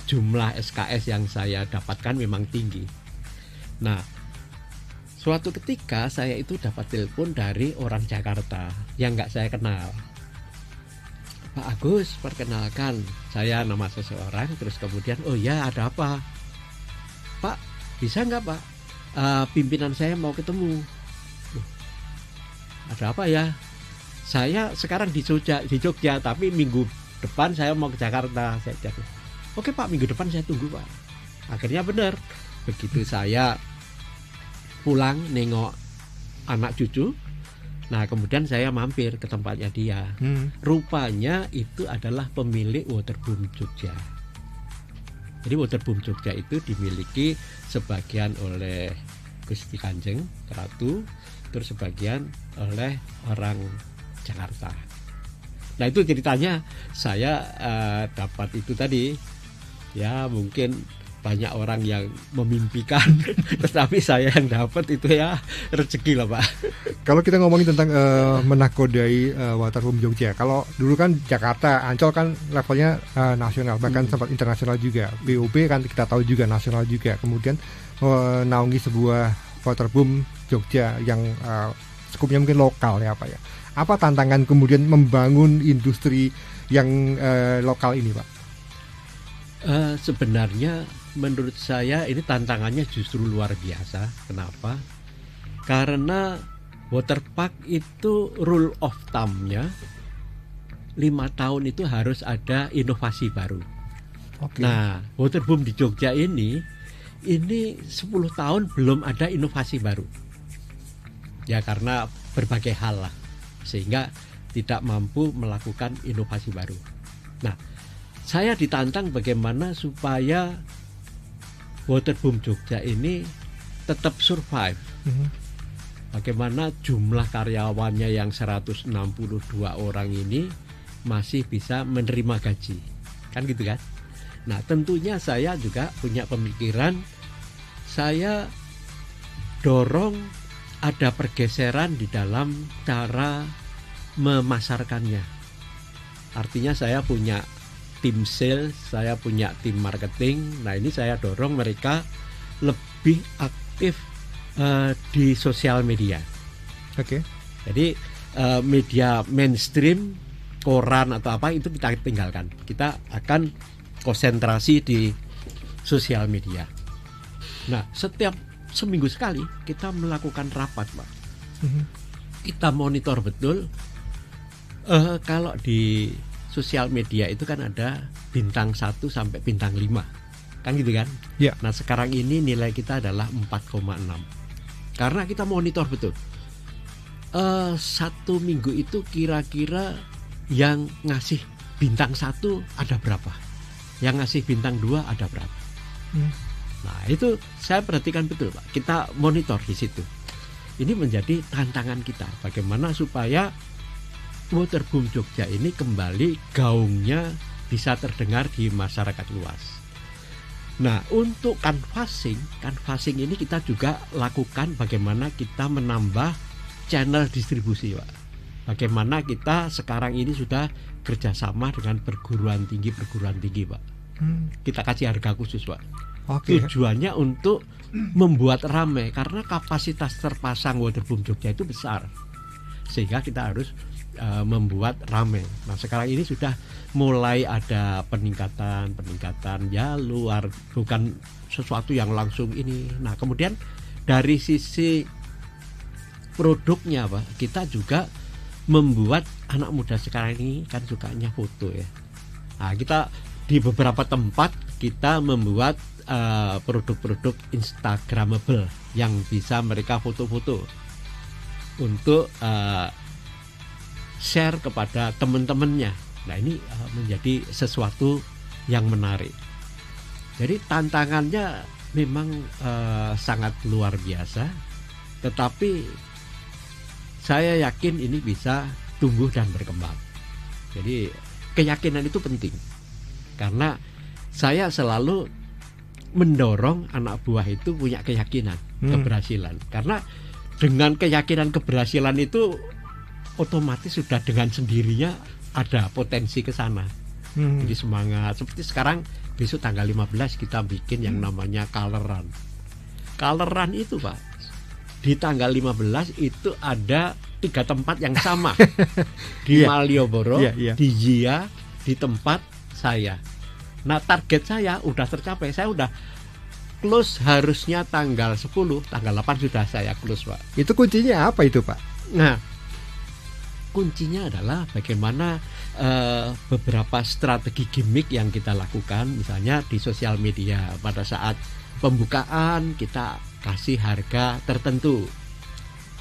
jumlah SKS yang saya dapatkan memang tinggi. Nah, suatu ketika saya itu dapat telepon dari orang Jakarta yang nggak saya kenal. Pak Agus, perkenalkan, saya nama seseorang. Terus kemudian, oh ya, ada apa? Pak, bisa nggak Pak? Pimpinan saya mau ketemu. Ada apa ya? Saya sekarang di Jogja, tapi minggu depan saya mau ke Jakarta. Saya jawab, oke Pak, minggu depan saya tunggu Pak. Akhirnya benar. Begitu saya pulang nengok anak cucu, nah kemudian saya mampir ke tempatnya dia. Rupanya itu adalah pemilik Waterboom Jogja. Jadi Waterboom Jogja itu dimiliki sebagian oleh Gusti Kanjeng Ratu, terus sebagian oleh orang Jakarta. Nah itu ceritanya saya dapat itu tadi. Ya mungkin banyak orang yang memimpikan, tetapi saya yang dapat itu ya rezeki lah Pak. Kalau kita ngomongin tentang menakodai Waterboom Jogja, kalau dulu kan Jakarta, Ancol kan levelnya nasional, bahkan sempat internasional juga. BOB kan kita tahu juga nasional juga. Kemudian menaungi sebuah Waterboom Jogja yang skupnya mungkin lokal ya Pak ya. Apa tantangan kemudian membangun industri yang lokal ini Pak? Sebenarnya menurut saya ini tantangannya justru luar biasa. Kenapa? Karena waterpark itu rule of thumb-nya 5 tahun itu harus ada inovasi baru. Okay. Nah, Waterboom di Jogja ini 10 tahun belum ada inovasi baru. Ya karena berbagai hal lah, sehingga tidak mampu melakukan inovasi baru. Nah, saya ditantang bagaimana supaya Waterboom Jogja ini tetap survive. Bagaimana jumlah karyawannya yang 162 orang ini masih bisa menerima gaji. Kan gitu kan? Nah, tentunya saya juga punya pemikiran, saya dorong ada pergeseran di dalam cara memasarkannya. Artinya saya punya tim sales, saya punya tim marketing. Nah, ini saya dorong mereka lebih aktif di sosial media. Oke. Jadi media mainstream, koran atau apa itu kita tinggalkan. Kita akan konsentrasi di sosial media. Nah, setiap seminggu sekali kita melakukan rapat, Pak. Kita monitor betul. Kalau di sosial media itu kan ada bintang 1 sampai bintang 5. Kan gitu kan? Ya. Nah, sekarang ini nilai kita adalah 4,6. Karena kita monitor betul. 1 minggu itu kira-kira yang ngasih bintang 1 ada berapa? Yang ngasih bintang 2 ada berapa? Nah, itu saya perhatikan betul, Pak. Kita monitor di situ. Ini menjadi tantangan kita. Bagaimana supaya Waterboom Jogja ini kembali gaungnya bisa terdengar di masyarakat luas. Nah, untuk canvassing ini kita juga lakukan bagaimana kita menambah channel distribusi, Pak. Bagaimana kita sekarang ini sudah kerjasama dengan perguruan tinggi, Pak. Kita kasih harga khusus, Pak. Okay. Tujuannya untuk membuat ramai, karena kapasitas terpasang Waterboom Jogja itu besar, sehingga kita harus membuat ramai. Nah, sekarang ini sudah mulai ada peningkatan ya luar, bukan sesuatu yang langsung ini. Nah, kemudian dari sisi produknya, Pak, kita juga membuat anak muda sekarang ini kan sukanya foto ya. Nah, kita di beberapa tempat kita membuat produk-produk Instagramable yang bisa mereka foto-foto untuk share kepada teman-temannya. Nah, ini menjadi sesuatu yang menarik. Jadi tantangannya memang sangat luar biasa, tetapi saya yakin ini bisa tumbuh dan berkembang. Jadi keyakinan itu penting, karena saya selalu mendorong anak buah itu punya keyakinan keberhasilan. Karena dengan keyakinan keberhasilan itu otomatis sudah dengan sendirinya ada potensi ke sana. Jadi semangat. Seperti sekarang besok tanggal 15 kita bikin yang namanya Color Run. Color Run itu, Pak, di tanggal 15 itu ada 3 tempat yang sama. Di Malioboro, di Jia, di tempat saya. Nah, target saya udah tercapai. Saya udah close harusnya tanggal 10, tanggal 8 sudah saya close, Pak. Itu kuncinya apa itu, Pak? Nah, kuncinya adalah bagaimana beberapa strategi gimmick yang kita lakukan. Misalnya di sosial media, pada saat pembukaan kita kasih harga tertentu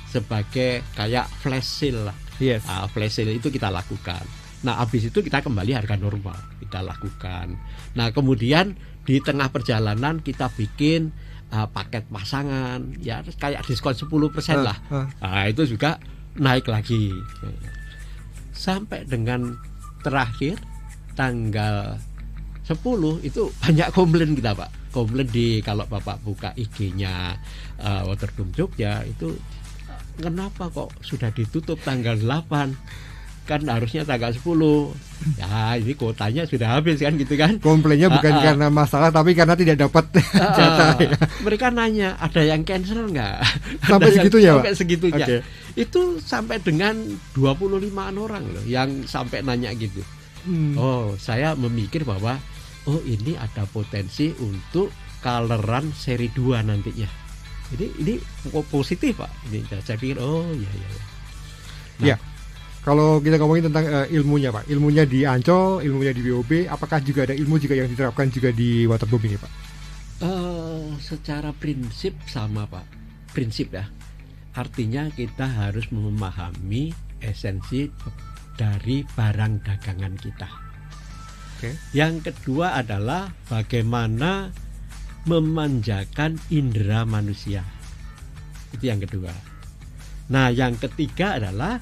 sebagai kayak flash sale lah. Yes. Flash sale itu kita lakukan. Nah, habis itu kita kembali harga normal kita lakukan. Nah, kemudian di tengah perjalanan kita bikin paket pasangan ya, kayak diskon 10% lah. Nah, itu juga naik lagi sampai dengan terakhir tanggal 10 itu banyak komplain kita, Pak. komplain kalau Bapak buka IG-nya Waterboom Jogja itu, kenapa kok sudah ditutup tanggal 8? Kan harusnya tanggal 10. Ya ini kuotanya sudah habis kan gitu kan. Komplainnya bukan karena masalah tapi karena tidak dapat jatah ya. Mereka nanya ada yang cancel nggak? Sampai segitunya, Pak? Sampai segitunya. Okay. Itu sampai dengan 25-an orang loh yang sampai nanya gitu. Oh, saya memikir bahwa ini ada potensi untuk coloran seri 2 nantinya. Jadi ini positif, Pak. Ini saya pikir iya. Nah, ya. Kalau kita ngomongin tentang ilmunya, Pak, ilmunya di Ancol, ilmunya di BOB, apakah juga ada ilmu juga yang diterapkan juga di Waterboom ini, Pak? Secara prinsip sama, Pak. Prinsip ya. Artinya kita harus memahami esensi dari barang dagangan kita. Okay. Yang kedua adalah bagaimana memanjakan indera manusia. Itu yang kedua. Nah, yang ketiga adalah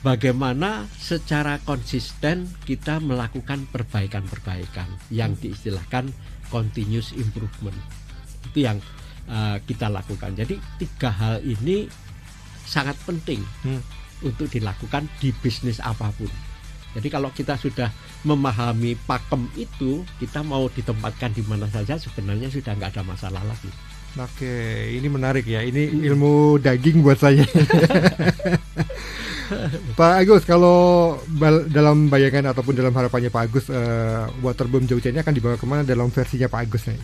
bagaimana secara konsisten kita melakukan perbaikan-perbaikan yang diistilahkan continuous improvement. Itu yang kita lakukan. Jadi 3 hal ini sangat penting untuk dilakukan di bisnis apapun. Jadi kalau kita sudah memahami pakem itu, kita mau ditempatkan di mana saja sebenarnya sudah nggak ada masalah lagi. Oke, ini menarik ya. Ini ilmu daging buat saya. Pak Agus, kalau dalam bayangan ataupun dalam harapannya Pak Agus, Waterboom Jogja ini akan dibawa kemana dalam versinya Pak Agus nih?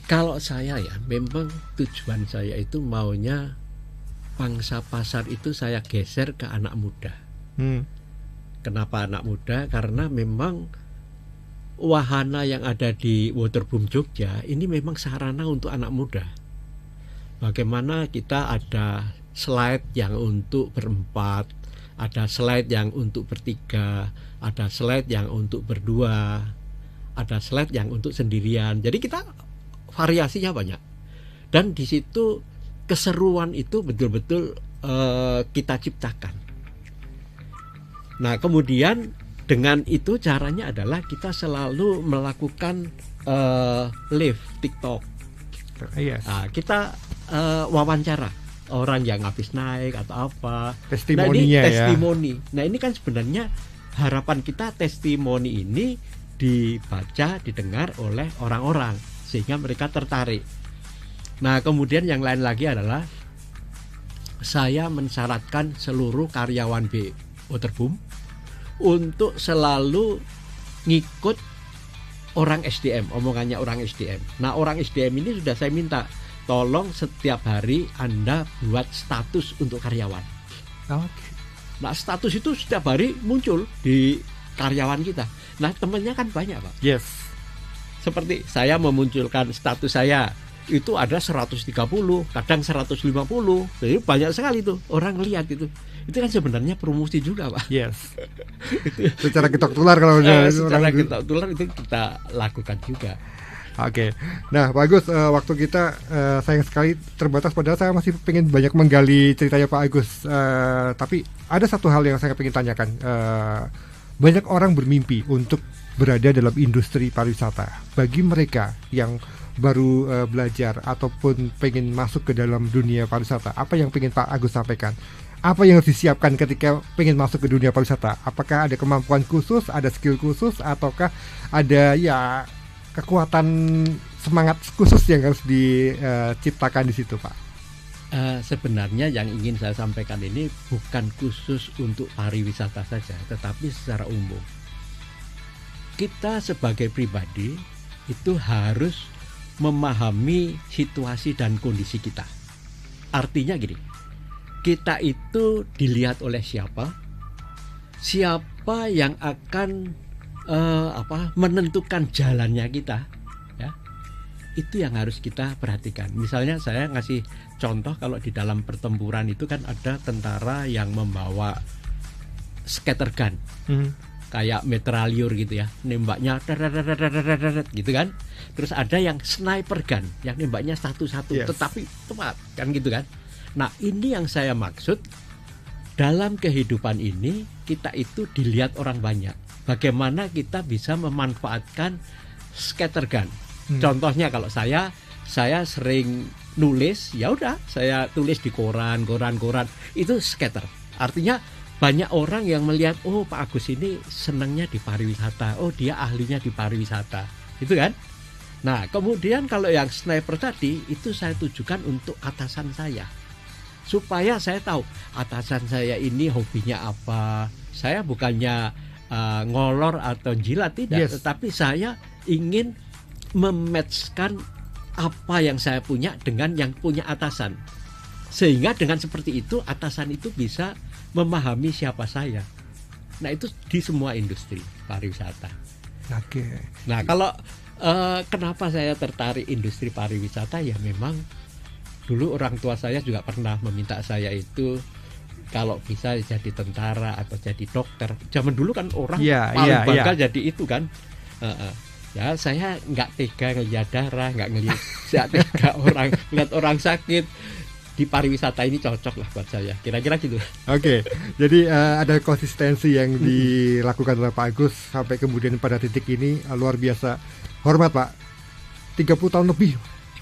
Kalau saya ya, memang tujuan saya itu maunya pangsa pasar itu saya geser ke anak muda. Kenapa anak muda? Karena memang wahana yang ada di Waterboom Jogja ini memang sarana untuk anak muda. Bagaimana kita ada slide yang untuk berempat, ada slide yang untuk bertiga, ada slide yang untuk berdua, ada slide yang untuk sendirian. Jadi kita variasinya banyak. Dan di situ keseruan itu betul-betul kita ciptakan. Nah, kemudian dengan itu caranya adalah kita selalu melakukan live TikTok. Yes. Nah, kita wawancara orang yang habis naik atau apa. Testimoninya testimoni. Nah, ini kan sebenarnya harapan kita testimoni ini dibaca, didengar oleh orang-orang sehingga mereka tertarik. Nah, kemudian yang lain lagi adalah saya mensyaratkan seluruh karyawan Waterboom untuk selalu ngikut orang SDM, omongannya orang SDM. Nah, orang SDM ini sudah saya minta tolong setiap hari Anda buat status untuk karyawan. Okay. Nah, status itu setiap hari muncul di karyawan kita. Nah, temannya kan banyak, Pak. Yes. Seperti saya memunculkan status saya, itu ada 130, kadang 150. Jadi banyak sekali tuh orang lihat itu. Itu kan sebenarnya promosi juga, Pak. Yes. Secara ketok tular kalau secara ketok tular itu kita lakukan juga. Oke, nah Pak Agus, waktu kita sayang sekali terbatas, padahal saya masih pengen banyak menggali ceritanya Pak Agus. Tapi ada satu hal yang saya pengen tanyakan. Banyak orang bermimpi untuk berada dalam industri pariwisata. Bagi mereka yang baru belajar ataupun pengen masuk ke dalam dunia pariwisata, apa yang pengen Pak Agus sampaikan? Apa yang harus disiapkan ketika pengen masuk ke dunia pariwisata? Apakah ada kemampuan khusus, ada skill khusus, ataukah ada kekuatan semangat khusus yang harus diciptakan di situ, Pak? Sebenarnya yang ingin saya sampaikan ini bukan khusus untuk pariwisata saja, tetapi secara umum. Kita sebagai pribadi itu harus memahami situasi dan kondisi kita. Artinya gini, kita itu dilihat oleh siapa yang akan menentukan jalannya kita, ya. Itu yang harus kita perhatikan. Misalnya saya ngasih contoh, kalau di dalam pertempuran itu kan ada tentara yang membawa scatter gun, kayak mitrailleur gitu ya, nembaknya gitu kan. Terus ada yang sniper gun yang nembaknya satu-satu, tetapi tepat kan gitu kan. Nah, ini yang saya maksud. Dalam kehidupan ini kita itu dilihat orang banyak. Bagaimana kita bisa memanfaatkan scattergun. Contohnya kalau saya sering nulis, ya udah saya tulis di koran itu scatter. Artinya banyak orang yang melihat, oh Pak Agus ini senangnya di pariwisata, oh dia ahlinya di pariwisata, itu kan. Nah kemudian kalau yang sniper tadi itu saya tujukan untuk atasan saya, supaya saya tahu atasan saya ini hobinya apa. Saya bukannya ngolor atau jilat, tidak, tetapi saya ingin mematchkan apa yang saya punya dengan yang punya atasan, sehingga dengan seperti itu atasan itu bisa memahami siapa saya. Nah itu di semua industri pariwisata. Oke. Nah kalau kenapa saya tertarik industri pariwisata, ya memang dulu orang tua saya juga pernah meminta saya itu kalau bisa jadi tentara atau jadi dokter. Zaman dulu kan orang paling bangga jadi itu kan. Ya saya nggak tega ngeliat darah, nggak tega ngeliat orang sakit. Di pariwisata ini cocok lah buat saya, kira-kira gitu. Oke, jadi ada konsistensi yang dilakukan oleh Pak Agus sampai kemudian pada titik ini luar biasa. Hormat Pak, 30 tahun lebih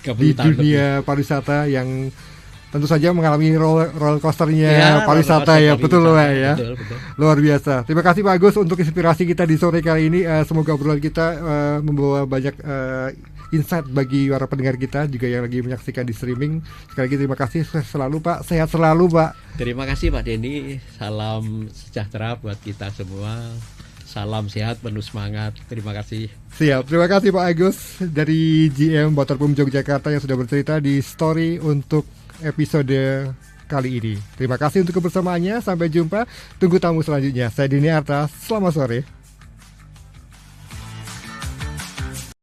di dunia pariwisata yang tentu saja mengalami roller coasternya pariwisata ya, betul loh ya. Betul. Luar biasa. Terima kasih Pak Agus untuk inspirasi kita di sore kali ini. Semoga obrolan kita membawa banyak insight bagi para pendengar kita juga yang lagi menyaksikan di streaming. Sekali lagi terima kasih, sukses selalu Pak, sehat selalu Pak. Terima kasih Pak Denny, salam sejahtera buat kita semua. Salam sehat, penuh semangat. Terima kasih. Siap, terima kasih Pak Agus dari GM Waterpom Yogyakarta yang sudah bercerita di story untuk episode kali ini. Terima kasih untuk kebersamaannya. Sampai jumpa. Tunggu tamu selanjutnya. Saya Dini Arta. Selamat sore.